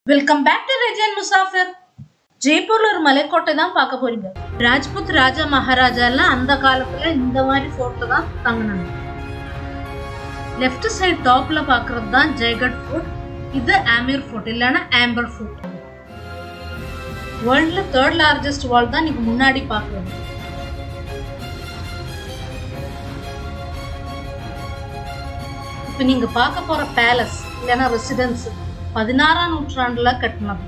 Welcome back to Rejan Musafir. ஜெய்ப்பூர்ல ஒரு மலைக்கோட்டை தான் பார்க்க போறீங்க. ராஜ்புத் ராஜா மகாராஜா எல்லாம் அந்த காலத்துல இந்த மாதிரி ஃபோர்ட்ல தான் தங்கினாங்க. லெஃப்ட் சைடு டாப்ல பாக்குறது தான் ஜெய்கட் ஃபோர்ட். இது ஆமீர் ஃபோர்ட் இல்லனா ஆம்பர் ஃபோர்ட். வேர்ல்ட்ல 3rd லார்ஜஸ்ட் வால் தான் நீங்க முன்னாடி பாக்குறீங்க. இப்போ நீங்க பார்க்க போற பேலஸ் இல்லனா ரெசிடென்ஸ் 16ஆம் நூற்றாண்டுல கட்டினது.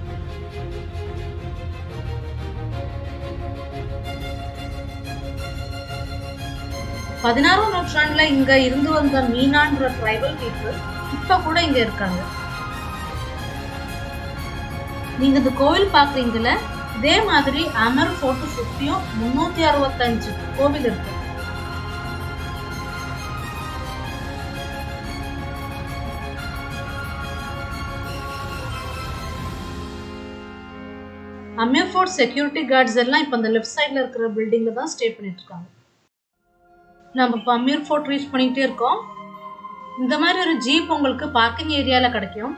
பதினாறாம் நூற்றாண்டுல இங்க இருந்து வந்த மீனான்ற ட்ரைபல் பீப்புள் இப்ப கூட இங்க இருக்காங்க. நீங்க இந்த கோவில் பாக்குறீங்கல்ல, இதே மாதிரி அமர் ஃபோர்ட் சுத்தியும் 365 கோவில் இருக்கு. அமீர் ஃபோர்ட் செக்யூரிட்டி கார்ட்ஸ் எல்லாம் இப்போ அந்த லெஃப்ட் சைடில் இருக்கிற பில்டிங்கில் தான் ஸ்டே பண்ணிட்டு இருக்காங்க. நம்ம இப்போ அமீர் ஃபோர்ட் ரீச் பண்ணிகிட்டே இருக்கோம். இந்த மாதிரி ஒரு ஜீப் உங்களுக்கு பார்க்கிங் ஏரியாவில் கிடைக்கும்.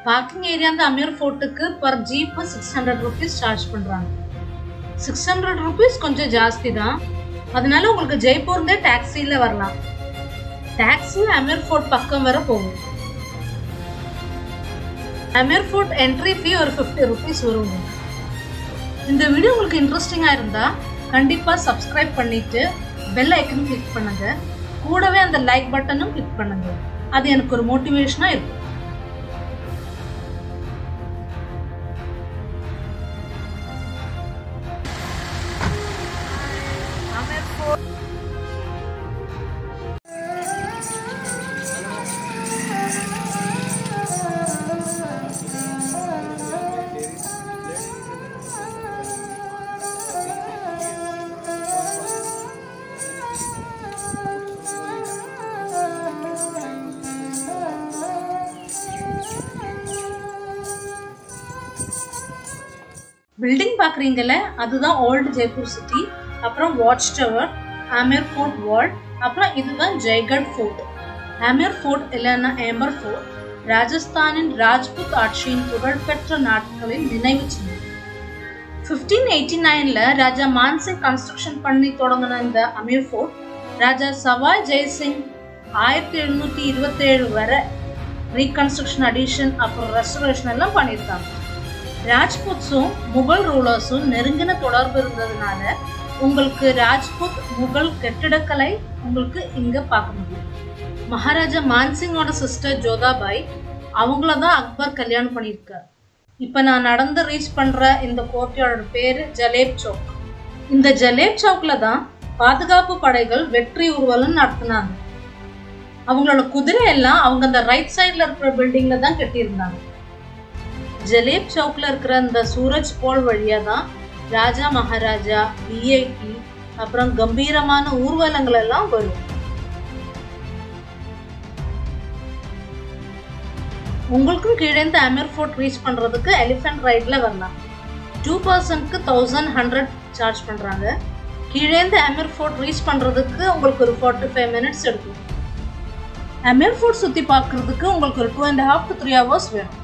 பார்க்கிங் ஏரியா அந்த அமீர் ஃபோர்ட்டுக்கு பர் ஜீப்பு 600 rupees சார்ஜ் பண்ணுறாங்க. 600 rupees கொஞ்சம் ஜாஸ்தி தான். அதனால உங்களுக்கு ஜெய்ப்பூர்லேயே டாக்ஸியில் வரலாம். டாக்ஸி அமீர் ஃபோர்ட் பக்கம் வர போகும். அமீர் ஃபோர்ட் என்ட்ரி ஃபீ ஒரு 50 rupees வரும். இந்த வீடியோ உங்களுக்கு இன்ட்ரெஸ்டிங்கா இருந்தா கண்டிப்பா சப்ஸ்கிரைப் பண்ணிட்டு பெல் ஐக்கன் கிளிக் பண்ணுங்க. கூடவே அந்த லைக் பட்டனும் கிளிக் பண்ணுங்க. அது எனக்கு ஒரு மோட்டிவேஷனா இருக்கும். பில்டிங் பாக்குறீங்கல்ல, அதுதான் ஓல்டு ஜெய்ப்பூர் சிட்டி. அப்புறம் வாட்ச் டவர், ஆமீர் ஃபோர்ட் வால், அப்புறம் இதுதான் ஜெய்கட் ஃபோர்ட். ஆமீர் ஃபோர்ட் இல்லைன்னா ஆம்பர் ஃபோர்ட் ராஜஸ்தானின் ராஜ்புத் ஆட்சியின் புகழ்பெற்ற நாட்களின் நினைவு சின்னம். 1589ல ராஜா மான்சிங் கன்ஸ்ட்ரக்ஷன் பண்ணி தொடங்கின இந்த அமீர் ஃபோர்ட் ராஜா சவாய் ஜெய்சிங் 1727 வரை ரீகன்ஸ்ட்ரக்ஷன், அடிஷன், அப்புறம் ரெஸ்டரேஷன் எல்லாம் பண்ணியிருக்காங்க. ராஜ்புட்ஸும் முகல் ரூலர்ஸும் நெருங்கின தொடர்பு இருந்ததுனால உங்களுக்கு ராஜ்புத் முகல் கட்டிடக்கலை உங்களுக்கு இங்க பார்க்க முடியும். மகாராஜா மான்சிங்கோட சிஸ்டர் ஜோதாபாய் அவங்கள தான் அக்பர் கல்யாணம் பண்ணியிருக்கார். இப்போ நான் நடந்து ரீச் பண்ற இந்த கோட்டையோட பேரு ஜலேப் சௌக். இந்த ஜலேப் சௌக்ல தான் பாதுகாப்பு படைகள் வெற்றி ஊர்வலம் நடத்தினாங்க. அவங்களோட குதிரை எல்லாம் அவங்க அந்த ரைட் சைட்ல இருக்கிற பில்டிங்ல தான் கட்டியிருந்தாங்க. ஜலேப் சௌக்ல இருக்கிற இந்த சூரஜ் போல் வழியா தான் ராஜா மகாராஜா, விஐபி, அப்புறம் கம்பீரமான ஊர்வலங்கள் எல்லாம் வரும். உங்களுக்கும் கீழே இந்த அமீர் ஃபோர்ட் ரீச் பண்றதுக்கு எலிஃபென்ட் ரைட்ல வரலாம். 2 personக்கு 1100 சார்ஜ் பண்றாங்க. கீழே இந்த அமீர் ஃபோர்ட் ரீச் பண்றதுக்கு உங்களுக்கு ஒரு 45 minutes எடுக்கும். அமீர் ஃபோர்ட் சுத்தி பார்க்கறதுக்கு உங்களுக்கு ஒரு 2.5 to 3 hours வேணும்.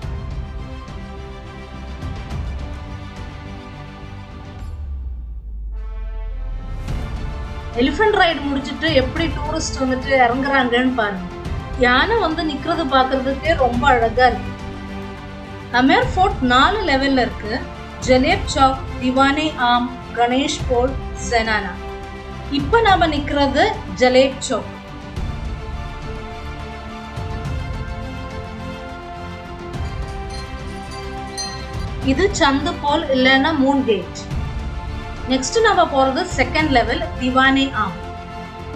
எலிஃபென்ட் ரைடு முடிச்சுட்டு எப்படி டூரிஸ்ட் வந்துட்டு இறங்குறாங்கன்னு பாருங்க. யானை வந்து நிக்கிறது பார்க்கறதுக்கே ரொம்ப அழகா இருக்கு. அமீர் ஃபோர்ட் 4 லெவல்ல இருக்கு. ஜலேப் சௌக், திவானே ஆம், கணேஷ் போல், ஜெனானா. இப்ப நாம நிக்கிறது ஜலேப் சௌக். இது சந்து போல் இல்லைன்னா மூன் கேட். நெக்ஸ்ட் நம்ம போறது செகண்ட் லெவல் திவானே ஆம்.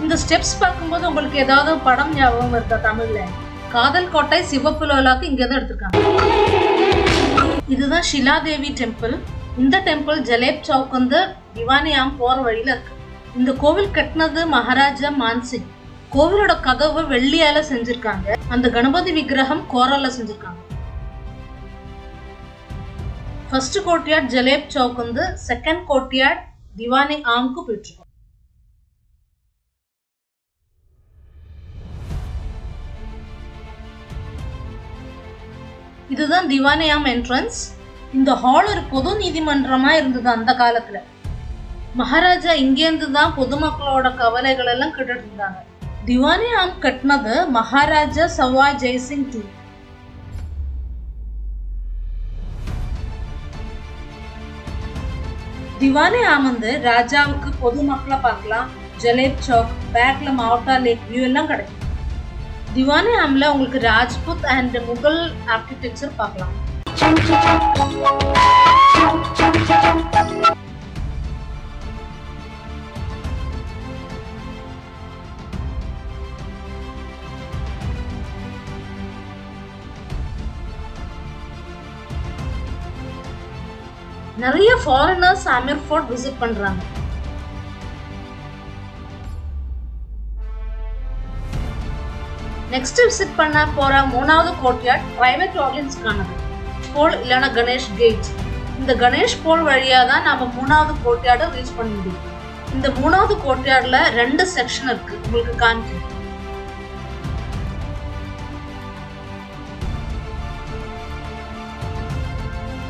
இந்த ஸ்டெப்ஸ் பார்க்கும்போது உங்களுக்கு ஏதாவது படம் ஞாபகம் வருதா? தமிழ்ல காதல் கோட்டை சிவப்பு லோலாக்கு இங்க தான் எடுத்திருக்காங்க. இதுதான் ஷிலாதேவி டெம்பிள். இந்த டெம்பிள் ஜலேப் சௌக் வந்து திவானே ஆம் போற வழியில இருக்கு. இந்த கோவில் கட்டினது மகாராஜா மான்சிங். கோவிலோட கதவு வெள்ளியால செஞ்சிருக்காங்க. அந்த கணபதி விக்கிரகம் கோரால செஞ்சிருக்காங்க. ஃபர்ஸ்ட் கோர்ட்யார்ட் ஜலேப் சௌக் வந்து செகண்ட் கோர்ட்யார்ட் திவானே ஆம்க்கு போயிட்டு. இதுதான் திவானே-ஆம் என்ட்ரன்ஸ். இந்த ஹால் ஒரு பொது நீதிமன்றமா இருந்தது அந்த காலத்துல. மகாராஜா இங்கேருந்து தான் பொதுமக்களோட கவலைகள் எல்லாம் கேட்டுட்டு இருந்தாங்க. திவானே-ஆம் கட்டினது மகாராஜா சவாய் ஜெய்சிங் II. திவானே-ஆம் வந்து ராஜாவுக்கு பொதுமக்களை பார்க்கலாம், ஜலேப் சௌக், பேக்ல மாவட்டா லேக் வியூ எல்லாம் கிடைக்கும். திவானே-ஆம்ல உங்களுக்கு ராஜ்புத் அண்ட் முகல் ஆர்கிடெக்சர் பார்க்கலாம். நிறைய ஃபாரினர்ஸ் ஆமீர் ஃபோர்ட் விசிட் பண்றாங்க. நெக்ஸ்ட் விசிட் பண்ண போற 3வது கோர்ட்யார்ட் பிரைவேட் ஆடியன்ஸ்க்கானது. போல் இல்லைன்னா கணேஷ் கேட். இந்த கணேஷ் போல் வழியா தான் நம்ம 3வது கோர்ட்யார்டை ரீச் பண்ண முடியும். இந்த 3வது கோர்ட்யார்ட்ல 2 செக்ஷன் இருக்கு, உங்களுக்கு காமிக்கிறேன்.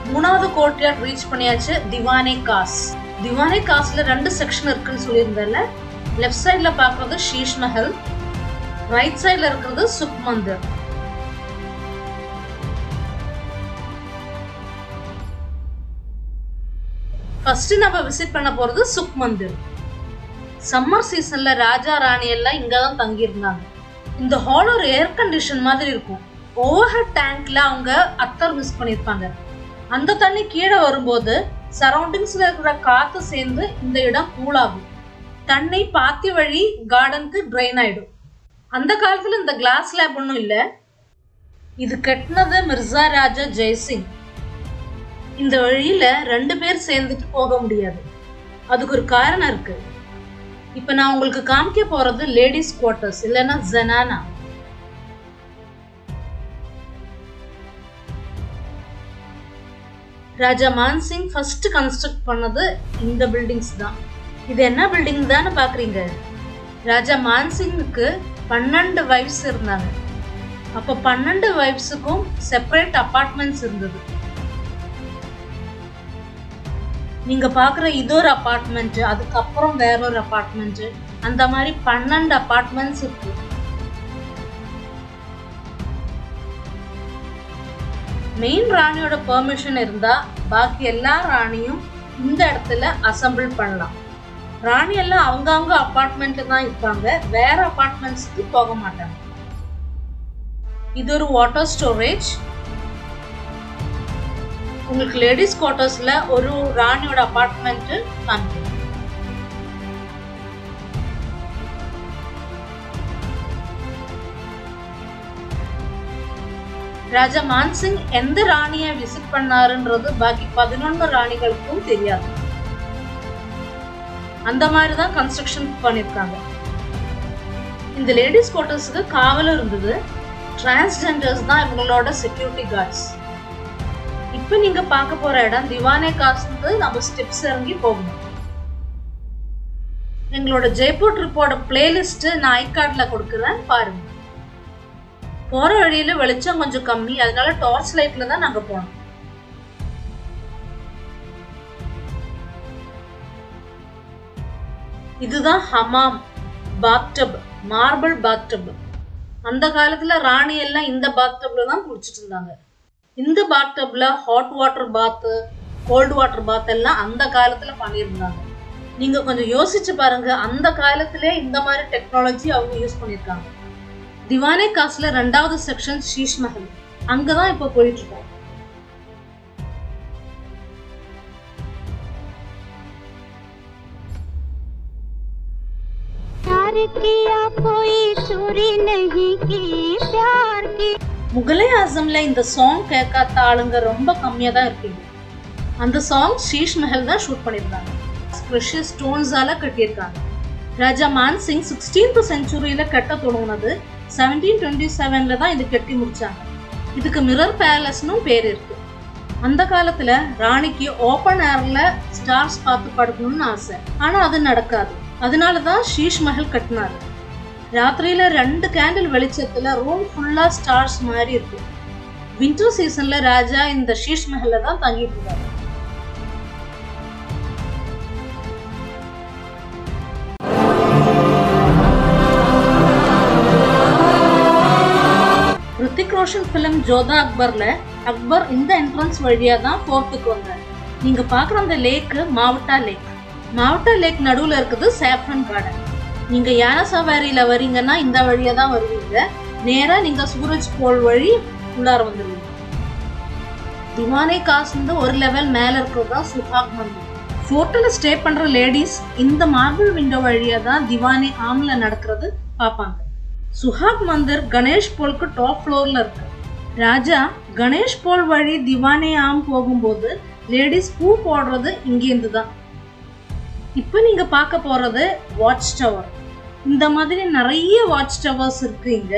மூணாவது கோர்ட்யார்ட் ரீச் பண்ணியாச்சு. திவானே காஸ். திவானே காஸ்ல 2 செக்ஷன் இருக்குன்னு சொல்லியிருந்தேன்ல. லெஃப்ட் சைட்ல பாக்குறது ஷீஷ் மஹல், ரைட் சைட்ல இருக்கிறது சுக் மந்திர். ஃபர்ஸ்ட் நம்ம விசிட் பண்ண போறது சுக் மந்திர். சம்மர் சீசன்ல ராஜா ராணி எல்லாம் இங்கதான் தங்கி இருந்தாங்க. இந்த ஹால் ஒரு ஏர் கண்டிஷன் மாதிரி இருக்கும். ஓவர்ஹெட் டேங்க்ல அவங்க அத்தர் மிஸ் பண்ணிருப்பாங்க. அந்த தண்ணி கீழே வரும்போது சரௌண்டிங்ஸ்ல இருக்கிற காத்து சேர்ந்து இந்த இடம் கூலாகும். தண்ணி பாத்தி வழி கார்டனுக்கு ட்ரெயின் ஆயிடும். அந்த காலத்துல இந்த கிளாஸ் லேப் ஒன்றும் இல்லை. இது கட்டினது மிர்சா ராஜா ஜெய்சிங். இந்த வழியில 2 பேர் சேர்ந்துட்டு போக முடியாது. அதுக்கு ஒரு காரணம் இருக்கு. இப்ப நான் உங்களுக்கு காமிக்க போறது லேடிஸ் குவார்டர்ஸ் இல்லைன்னா ஜனானா. ராஜா மான்சிங் ஃபர்ஸ்ட் கன்ஸ்ட்ரக்ட் பண்ணது இந்த பில்டிங்ஸ் தான். இது என்ன பில்டிங் தானே பாக்குறீங்க? ராஜா மான்சிங்க்கு 12 வைஃப்ஸ் இருந்தாங்க. அப்ப 12 வைஃப்ஸுக்கும் செப்பரேட் அபார்ட்மெண்ட்ஸ் இருந்தது. நீங்க பாக்குற இது ஒரு அபார்ட்மெண்ட், அதுக்கப்புறம் வேற ஒரு அபார்ட்மெண்ட், அந்த மாதிரி 12 அபார்ட்மெண்ட்ஸ் இருக்கு. மெயின் ராணியோட பெர்மிஷன் இருந்தா பாக்கி எல்லா ராணியும் இந்த இடத்துல அசம்பிள் பண்ணலாம். ராணி எல்லாம் அவங்க அபார்ட்மெண்ட்ல தான் இருப்பாங்க, வேற அபார்ட்மெண்ட்ஸ்க்கு போக மாட்டாங்க. இது ஒரு வாட்டர் ஸ்டோரேஜ். உங்களுக்கு லேடிஸ் குவார்டர்ஸ்ல ஒரு ராணியோட அபார்ட்மெண்ட் காமிக்கும். ராஜா மான்சிங் எந்த ராணியை விசிட் பண்ணாருன்றது பாக்கி 11 ராணிகளுக்கும் தெரியாது. அந்த மாதிரி தான் கன்ஸ்ட்ரக்ஷன் பண்ணிருக்காங்க. இந்த லேடிஸ் குவார்டர்ஸ்க்கு காவலும் இருந்தது. டிரான்ஸ்ஜெண்டர்ஸ் தான் இவங்களோட செக்யூரிட்டி கார்ட்ஸ். இப்போ நீங்க பார்க்க போற இடம் திவானே காஸ்க்கு நம்ம ஸ்டெப்ஸ் இறங்கி போகணும். எங்களோட ஜெய்ப்பூர் ட்ரிப்போட பிளேலிஸ்ட் நான் ஐகார்ட்ல கொடுக்குறேன், பாருங்க. போற வழியில வெளிச்சம் கொஞ்சம் கம்மி, அதனால டார்ச் லைட்ல தான் நாங்க போனோம். இதுதான் ஹமாம், பாத்டப், மார்பிள் பாத்டப். அந்த காலத்துல ராணி எல்லாம் இந்த பாத்டப்ல தான் குளிச்சுட்டு இருந்தாங்க. இந்த பாத்டப்ல ஹாட் வாட்டர் பாத், கோல்டு வாட்டர் பாத் எல்லாம் அந்த காலத்துல பண்ணியிருந்தாங்க. நீங்க கொஞ்சம் யோசிச்சு பாருங்க, அந்த காலத்திலே இந்த மாதிரி டெக்னாலஜி அவங்க யூஸ் பண்ணிருக்காங்க. திவானே காஸ்ல 2வது செக்ஷன் ஷீஷ் மஹல், அங்கதான் இப்ப போயிட்டு இருக்கோம். முகலே ஆசம்ல இந்த சாங் கேட்காத ஆளுங்க ரொம்ப கம்மியா தான் இருக்கீங்க. அந்த சாங் ஷீஷ் மஹல் தான் ஷூட் பண்ணிருக்காங்க. ப்ரெஷியஸ் ஸ்டோன்ஸால கட்டியிருக்காங்க. ராஜா மான்சிங் 16th செஞ்சுரியில கட்ட தொடங்கினது 1727ல தான் இது கட்டி முடிச்சாங்க. இதுக்கு மிரர் பேலஸ்னும் பேர் இருக்கு. அந்த காலத்துல ராணிக்கு ஓபன் ஏர்ல ஸ்டார்ஸ் பார்த்து படுக்கணும்னு ஆசை, ஆனா அது நடக்காது. அதனாலதான் ஷீஷ் மஹல் கட்டினாரு. ராத்திரியில 2 கேண்டில் வெளிச்சத்துல ரூம் ஃபுல்லா ஸ்டார்ஸ் மாதிரி இருக்கும். வின்டர் சீசன்ல ராஜா இந்த ஷீஷ் மஹல்ல தான் தங்கிட்டு இருந்தாரு. ரித்திக் ரோஷன் பிலிம் ஜோதா அக்பர்ல அக்பர் இந்த என்ட்ரன்ஸ் வழியா தான் ஃபோர்ட்டுக்கு வந்தார். நீங்க பாக்குற அந்த லேக் மாவட்டா லேக். மாவட்டா லேக் நடுவுல இருக்குது சேஃப்ரன் கார்டன். நீங்க யானை சவாரியில வரீங்கன்னா இந்த வழியா தான் வருவீங்க. நேரா நீங்க சூரஜ் போல் வழி உள்ளார வந்துருவீங்க. திவானே காஸ் ஒரு லெவல் மேல இருக்கிறதா சுஹாக் மந்திர். ஃபோர்ட்ல ஸ்டே பண்ற லேடிஸ் இந்த மார்பிள் விண்டோ வழியா தான் திவானே ஆம்ல நடக்கிறது பார்ப்பாங்க. சுஹாக் மந்திர் கணேஷ் போலுக்கு டாப் ஃப்ளோர்ல இருக்கு. ராஜா கணேஷ் போல் வழி திவானே ஆம் போகும்போது லேடிஸ் பூ போடுறது இங்கேருந்து தான். இப்போ நீங்க பார்க்க போறது வாட்ச் டவர். இந்த மாதிரி நிறைய வாட்ச் டவர்ஸ் இருக்கு இங்க.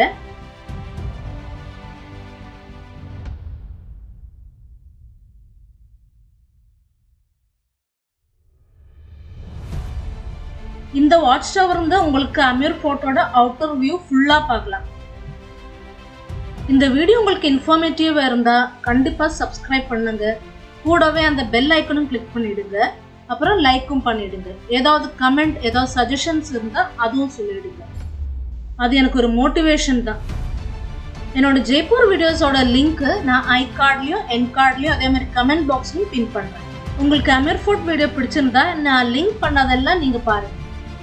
இந்த வாட்ச் டவர் வந்து உங்களுக்கு அமீர் ஃபோர்ட்டோட அவுட்டர் வியூ ஃபுல்லா பார்க்கலாம். இந்த வீடியோ உங்களுக்கு இன்ஃபர்மேட்டிவா இருந்தா கண்டிப்பா சப்ஸ்கிரைப் பண்ணுங்க. கூடவே அந்த பெல் ஐக்கனும் கிளிக் பண்ணிடுங்க. அப்புறம் லைக்கும் பண்ணிடுங்க. ஏதாவது கமெண்ட் ஏதாவது சஜஷன்ஸ் இருந்தா அதுவும் சொல்லிடுங்க. அது எனக்கு ஒரு மோட்டிவேஷன் தான். என்னோட ஜெய்ப்பூர் வீடியோஸோட லிங்க் நான் ஐ கார்ட்லயும் என் கார்ட்லயும் அதே மாதிரி கமெண்ட் பாக்ஸ்லயும் பின் பண்றேன். உங்களுக்கு அமீர் ஃபோர்ட் வீடியோ பிடிச்சிருந்தா நான் லிங்க் பண்ணதெல்லாம் நீங்க பாருங்க.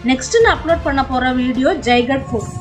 நெக்ஸ்ட் நான் அப்லோட் பண்ண போற வீடியோ ஜெய்கட் ஃபோர்ட்.